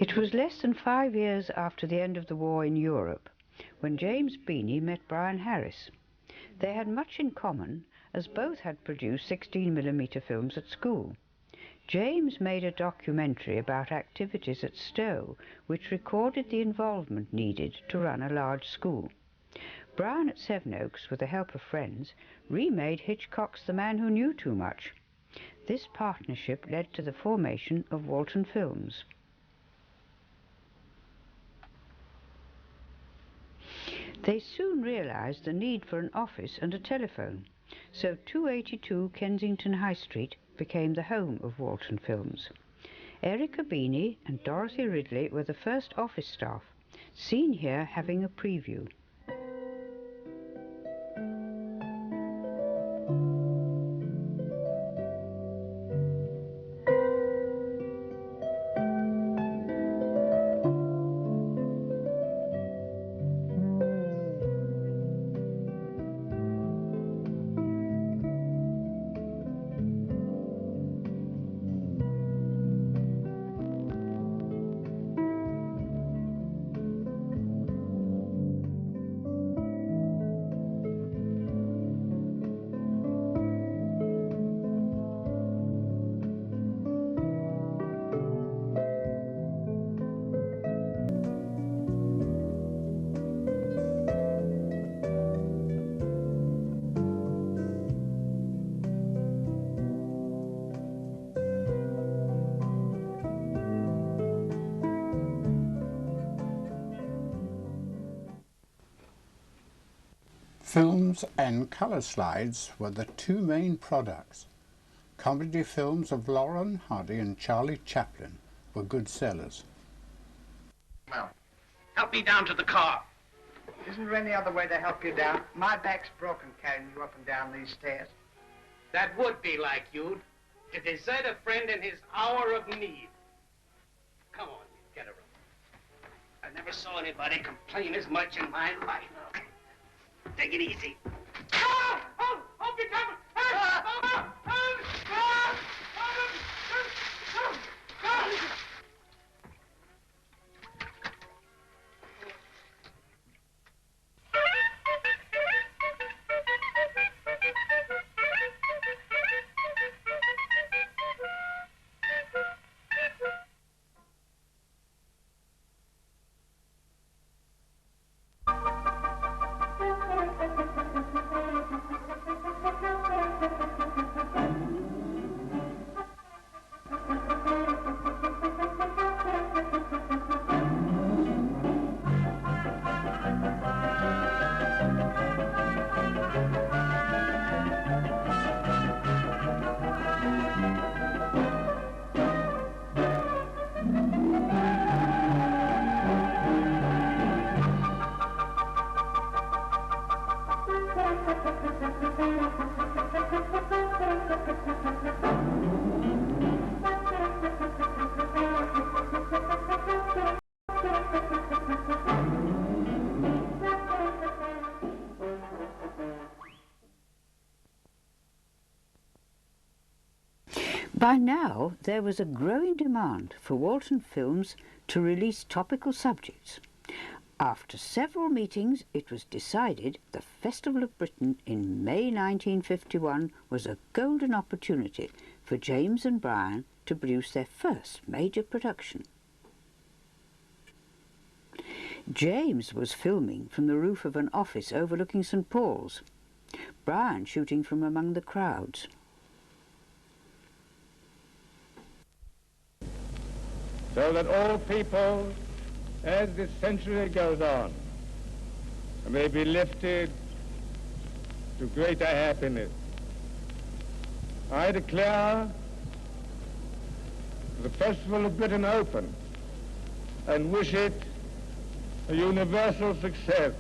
It was less than 5 years after the end of the war in Europe when James Beanie met Brian Harris. They had much in common, as both had produced 16mm films at school. James made a documentary about activities at Stowe, which recorded the involvement needed to run a large school. Brian at Sevenoaks, with the help of friends, remade Hitchcock's The Man Who Knew Too Much. This partnership led to the formation of Walton Films. They soon realised the need for an office and a telephone, so 282 Kensington High Street became the home of Walton Films. Erica Beanie and Dorothy Ridley were the first office staff, seen here having a preview. Films and colour slides were the two main products. Comedy films of Lauren Hardy and Charlie Chaplin were good sellers. Well, help me down to the car. Isn't there any other way to help you down? My back's broken carrying you up and down these stairs. That would be like you, to desert a friend in his hour of need. Come on, get a room. I never saw anybody complain as much in my life. Take it easy. Oh! Oh! Oh, be careful! By now, there was a growing demand for Walton Films to release topical subjects. After several meetings, it was decided the Festival of Britain in May 1951 was a golden opportunity for James and Brian to produce their first major production. James was filming from the roof of an office overlooking St. Paul's, Brian shooting from among the crowds. So that all people, as this century goes on, may be lifted to greater happiness. I declare the Festival of Britain open and wish it a universal success.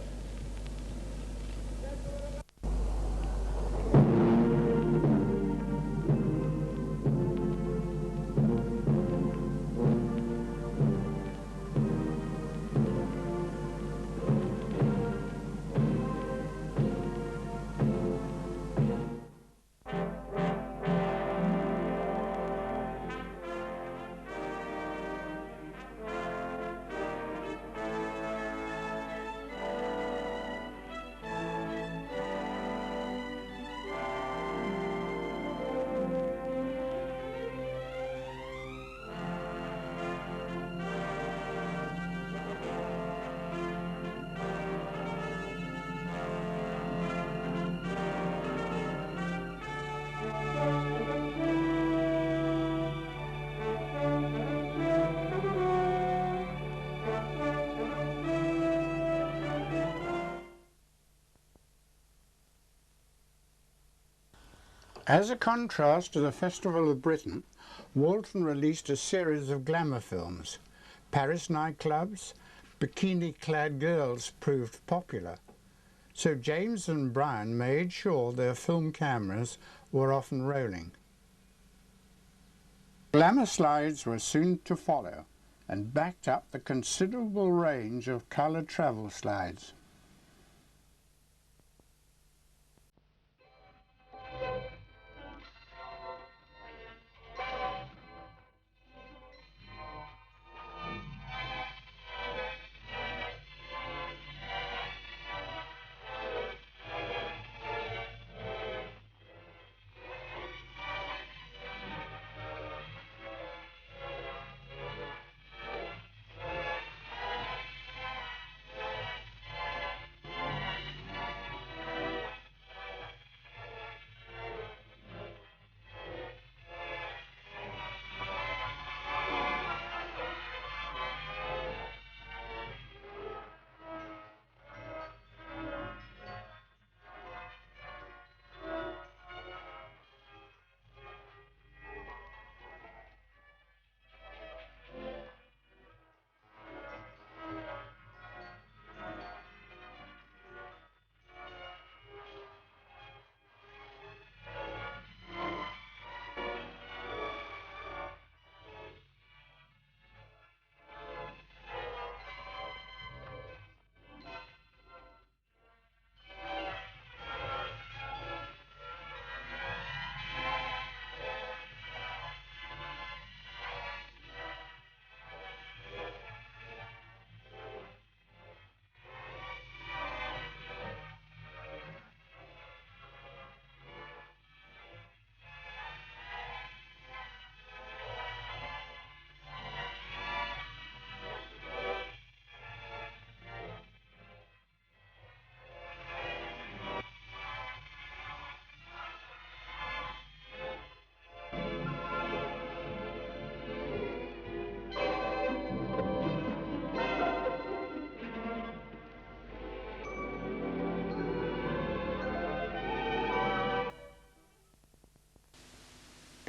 As a contrast to the Festival of Britain, Walton released a series of glamour films. Paris nightclubs, bikini-clad girls proved popular, so James and Brian made sure their film cameras were often rolling. Glamour slides were soon to follow and backed up the considerable range of coloured travel slides.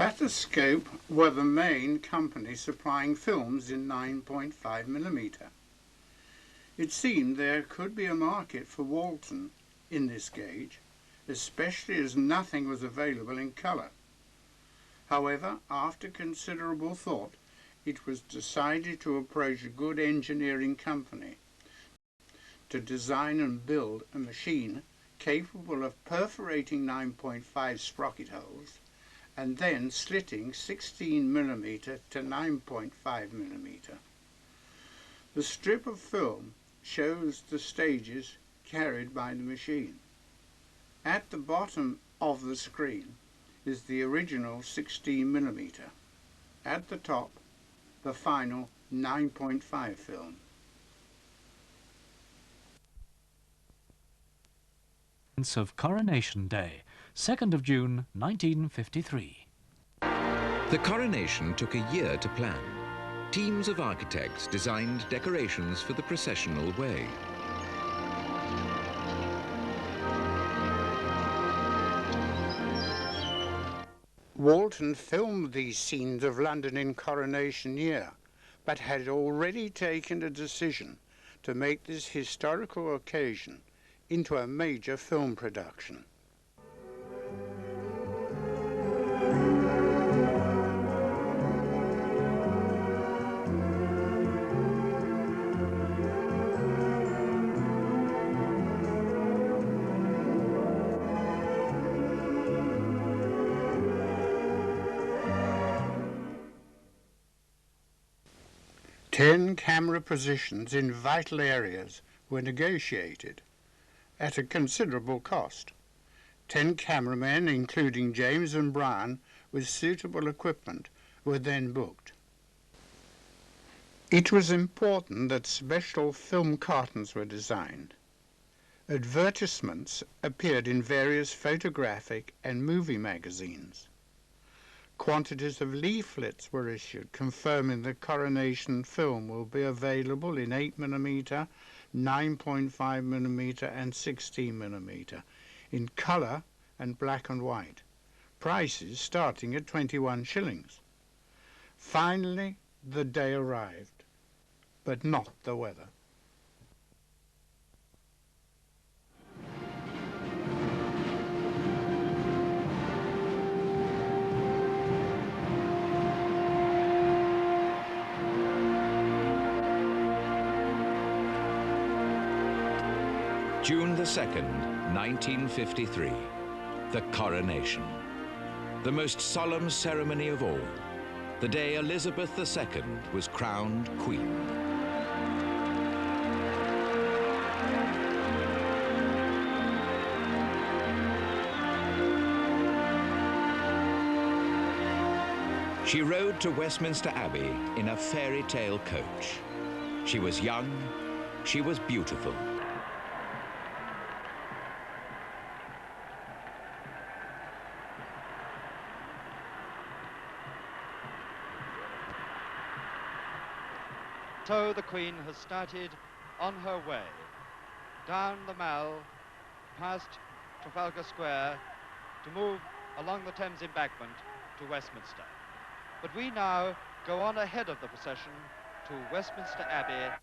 Batascope were the main company supplying films in 9.5mm. It seemed there could be a market for Walton in this gauge, especially as nothing was available in colour. However, after considerable thought, it was decided to approach a good engineering company to design and build a machine capable of perforating 9.5 sprocket holes and then slitting 16mm to 9.5mm. The strip of film shows the stages carried by the machine. At the bottom of the screen is the original 16mm. At the top, the final 9.5 film. Of Coronation Day, 2nd of June 1953. The coronation took a year to plan. Teams of architects designed decorations for the processional way. Walton filmed these scenes of London in Coronation Year, but had already taken a decision to make this historical occasion into a major film production. Ten camera positions in vital areas were negotiated at a considerable cost. 10 cameramen, including James and Brian, with suitable equipment, were then booked. It was important that special film cartons were designed. Advertisements appeared in various photographic and movie magazines. Quantities of leaflets were issued confirming the coronation film will be available in 8mm, 9.5mm and 16mm, in colour and black and white. prices starting at 21 shillings. Finally, the day arrived, but not the weather. June the 2nd, 1953, the coronation. The most solemn ceremony of all, the day Elizabeth II was crowned Queen. She rode to Westminster Abbey in a fairy tale coach. She was young, she was beautiful. So the Queen has started on her way down the Mall, past Trafalgar Square, to move along the Thames embankment to Westminster. But we now go on ahead of the procession to Westminster Abbey.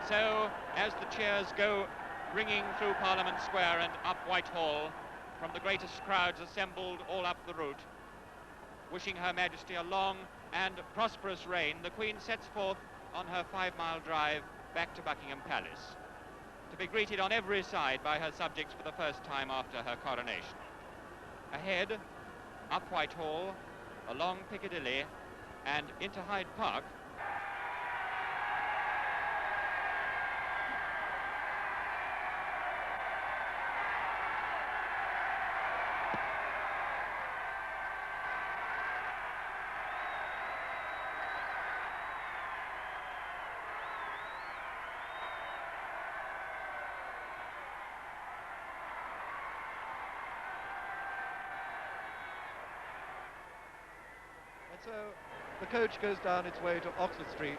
So, as the cheers go ringing through Parliament Square and up Whitehall, from the greatest crowds assembled all up the route, wishing Her Majesty a long and prosperous reign, the Queen sets forth on her 5-mile drive back to Buckingham Palace, to be greeted on every side by her subjects for the first time after her coronation. Ahead, up Whitehall, along Piccadilly, and into Hyde Park, And so the coach goes down its way to Oxford Street.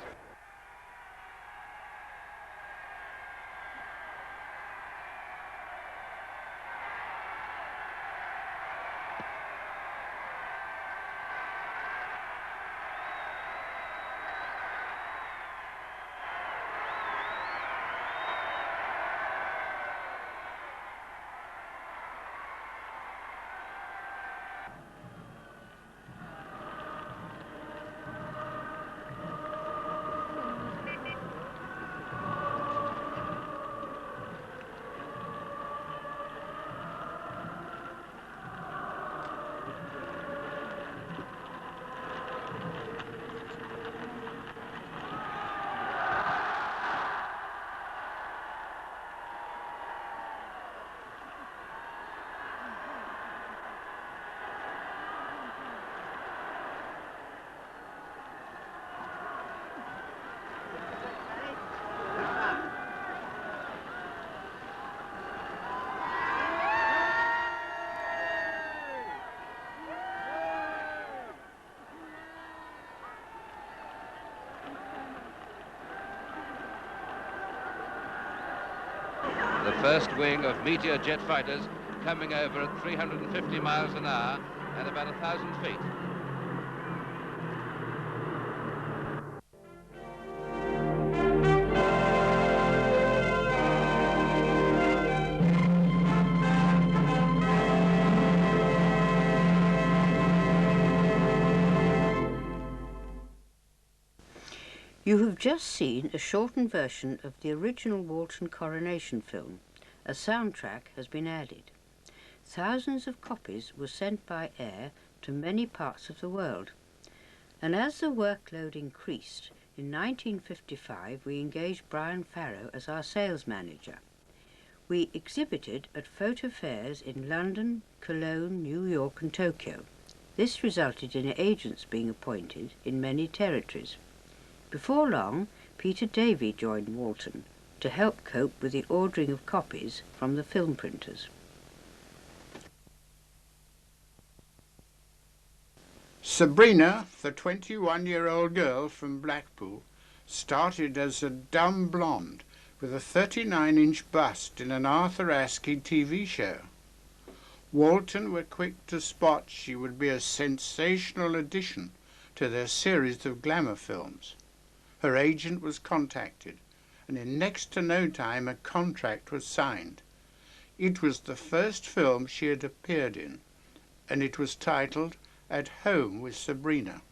the first wing of Meteor jet fighters coming over at 350 miles an hour at about 1,000 feet. You have just seen a shortened version of the original Walton coronation film. A soundtrack has been added. Thousands of copies were sent by air to many parts of the world. And as the workload increased, in 1955 we engaged Brian Farrow as our sales manager. We exhibited at photo fairs in London, Cologne, New York and Tokyo. This resulted in agents being appointed in many territories. Before long, Peter Davey joined Walton to help cope with the ordering of copies from the film printers. Sabrina, the 21-year-old girl from Blackpool, started as a dumb blonde with a 39-inch bust in an Arthur Askey TV show. Walton were quick to spot she would be a sensational addition to their series of glamour films. Her agent was contacted, and in next to no time a contract was signed. It was the first film she had appeared in, and it was titled At Home with Sabrina.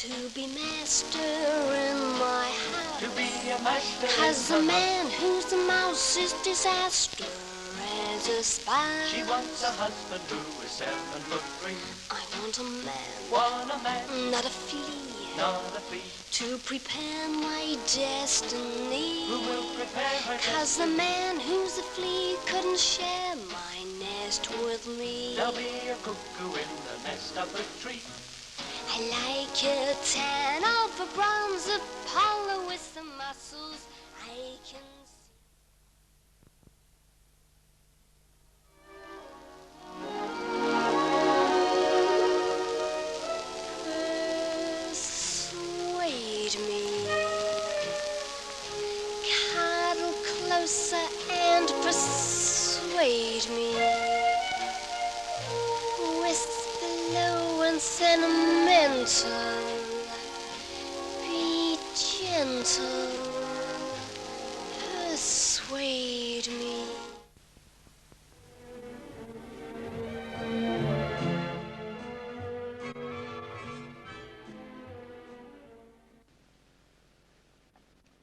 To be master in my house. To be a master. 'Cause the man who's the mouse is disaster as a spy. She wants a husband who is 7'3". I want a man, not a flea. Not a flea. To prepare my destiny. Who will prepare her 'Cause the man who's a flea couldn't share my nest with me. There'll be a cuckoo in the nest of the tree. I like a tan of a bronze Apollo with the muscles I can see. Persuade me, cuddle closer and persuade me. Whisper low and sentimental, be gentle, persuade me.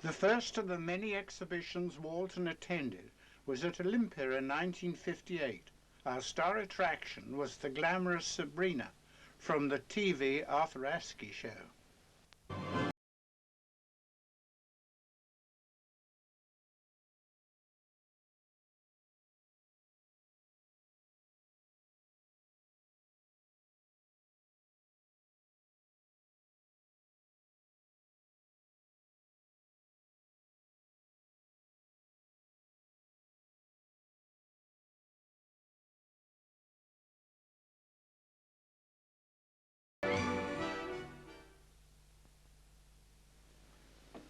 The first of the many exhibitions Walton attended was at Olympia in 1958. Our star attraction was the glamorous Sabrina from the TV Arthur Askey show.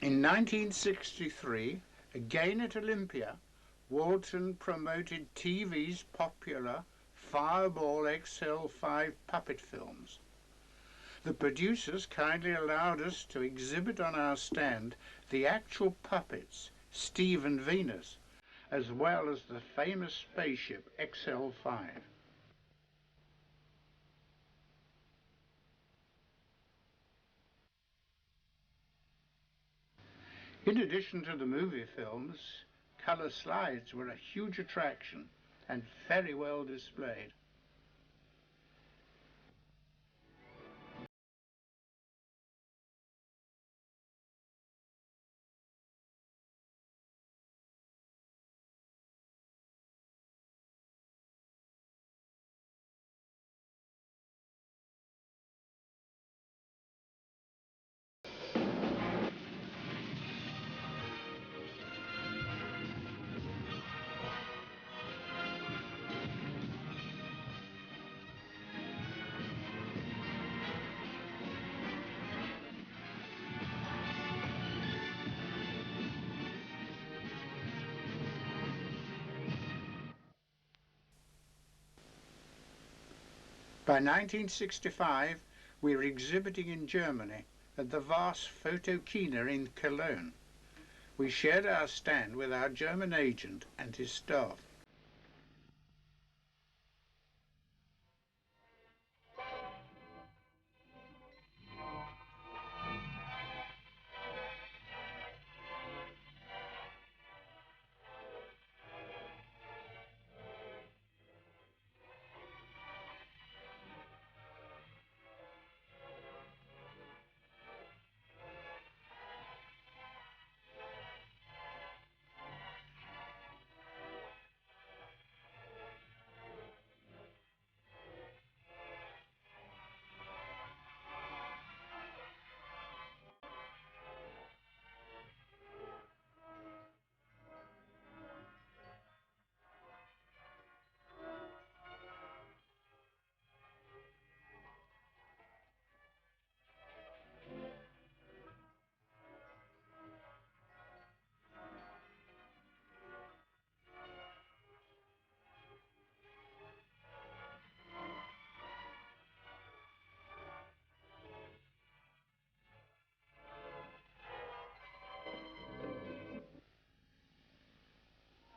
In 1963, again at Olympia, Walton promoted TV's popular Fireball XL5 puppet films. The producers kindly allowed us to exhibit on our stand the actual puppets, Steve and Venus, as well as the famous spaceship XL5. In addition to the movie films, colour slides were a huge attraction and very well displayed. By 1965, we were exhibiting in Germany at the vast Photokina in Cologne. We shared our stand with our German agent and his staff.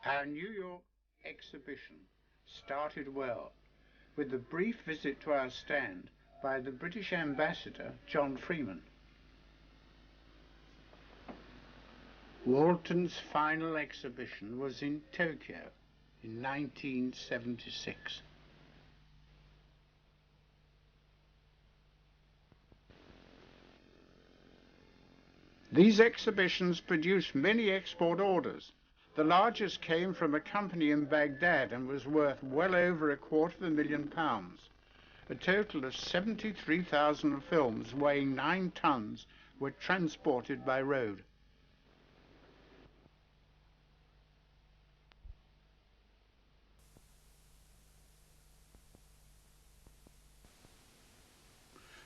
Our New York exhibition started well, with a brief visit to our stand by the British ambassador, John Freeman. Walton's final exhibition was in Tokyo in 1976. These exhibitions produced many export orders. The largest came from a company in Baghdad and was worth well over £250,000. A total of 73,000 films weighing 9 tons were transported by road.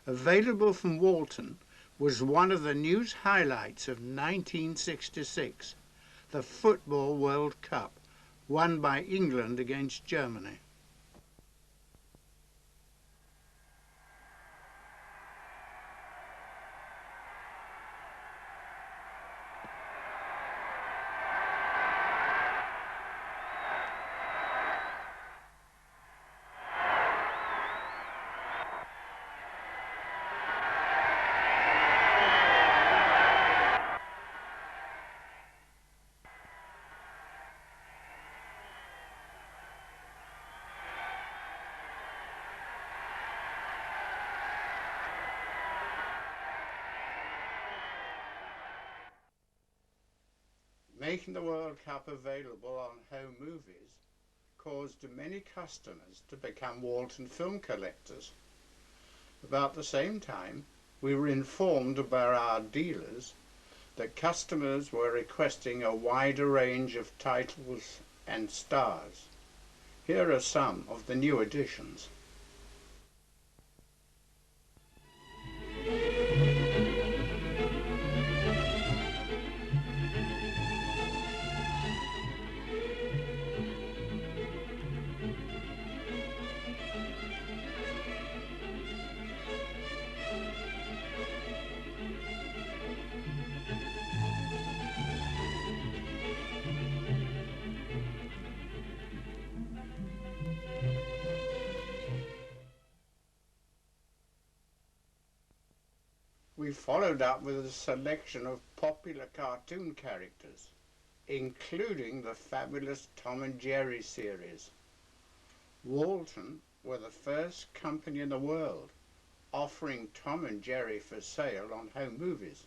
Available from Walton was one of the news highlights of 1966. The Football World Cup, won by England against Germany. Making the World Cup available on home movies caused many customers to become Walton film collectors. About the same time, we were informed by our dealers that customers were requesting a wider range of titles and stars. Here are some of the new additions. followed up with a selection of popular cartoon characters, including the fabulous Tom and Jerry series. Walton were the first company in the world offering Tom and Jerry for sale on home movies.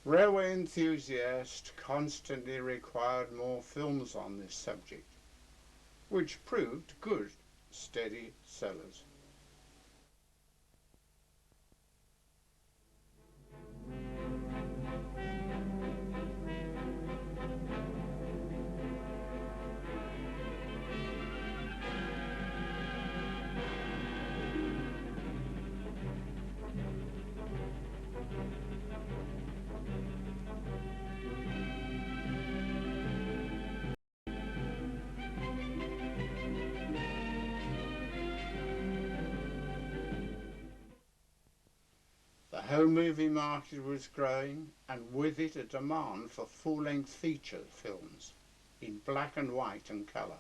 Railway enthusiasts constantly required more films on this subject, which proved good, steady sellers. The home movie market was growing, and with it a demand for full-length feature films in black and white and colour.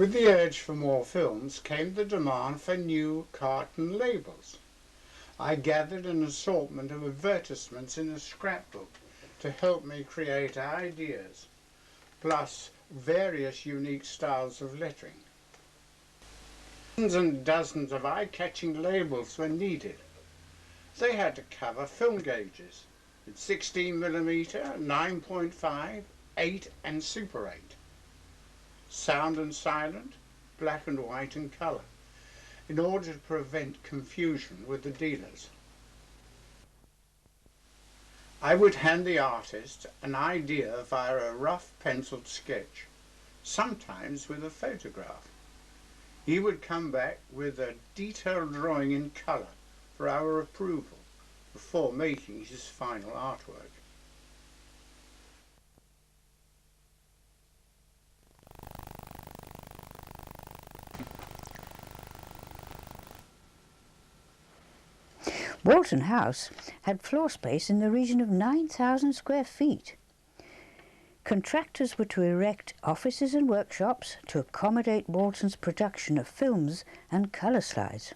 With the urge for more films came the demand for new carton labels. I gathered an assortment of advertisements in a scrapbook to help me create ideas, plus various unique styles of lettering. Dozens and dozens of eye-catching labels were needed. They had to cover film gauges at 16mm, 9.5, 8 and Super 8. Sound and silent, black and white and colour, in order to prevent confusion with the dealers. I would hand the artist an idea via a rough penciled sketch, sometimes with a photograph. He would come back with a detailed drawing in colour for our approval before making his final artwork. Walton House had floor space in the region of 9,000 square feet. Contractors were to erect offices and workshops to accommodate Walton's production of films and colour slides.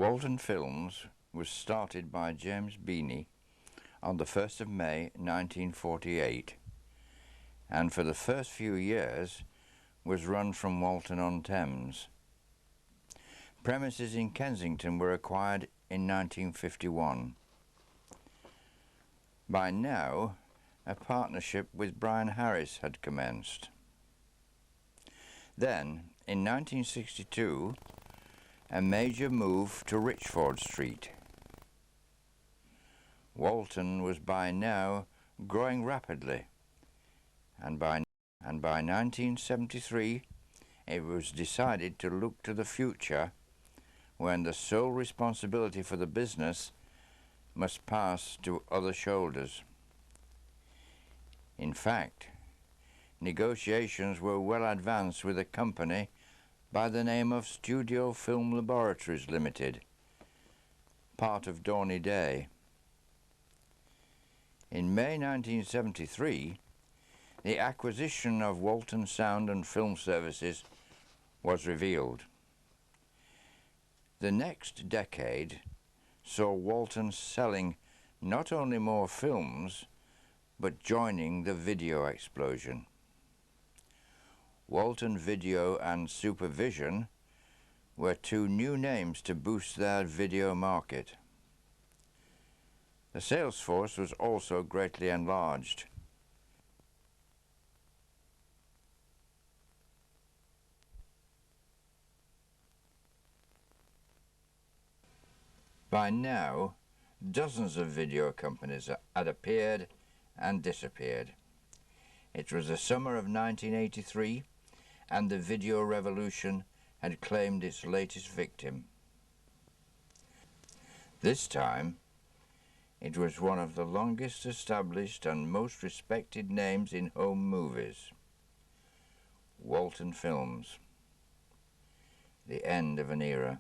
Walton Films was started by James Beanie on the 1st of May 1948, and for the first few years was run from Walton-on-Thames. Premises in Kensington were acquired in 1951. By now, a partnership with Brian Harris had commenced. Then, in 1962, a major move to Richford Street. Walton was by now growing rapidly, and by 1973 it was decided to look to the future, when the sole responsibility for the business must pass to other shoulders. In fact, negotiations were well advanced with a company by the name of Studio Film Laboratories Limited, part of Dorney Day. In May 1973, the acquisition of Walton Sound and Film Services was revealed. The next decade saw Walton selling not only more films, but joining the video explosion. Walton Video and Supervision were two new names to boost their video market. The sales force was also greatly enlarged. By now, dozens of video companies had appeared and disappeared. It was the summer of 1983, and the video revolution had claimed its latest victim. This time, it was one of the longest established and most respected names in home movies, Walton Films. The end of an era.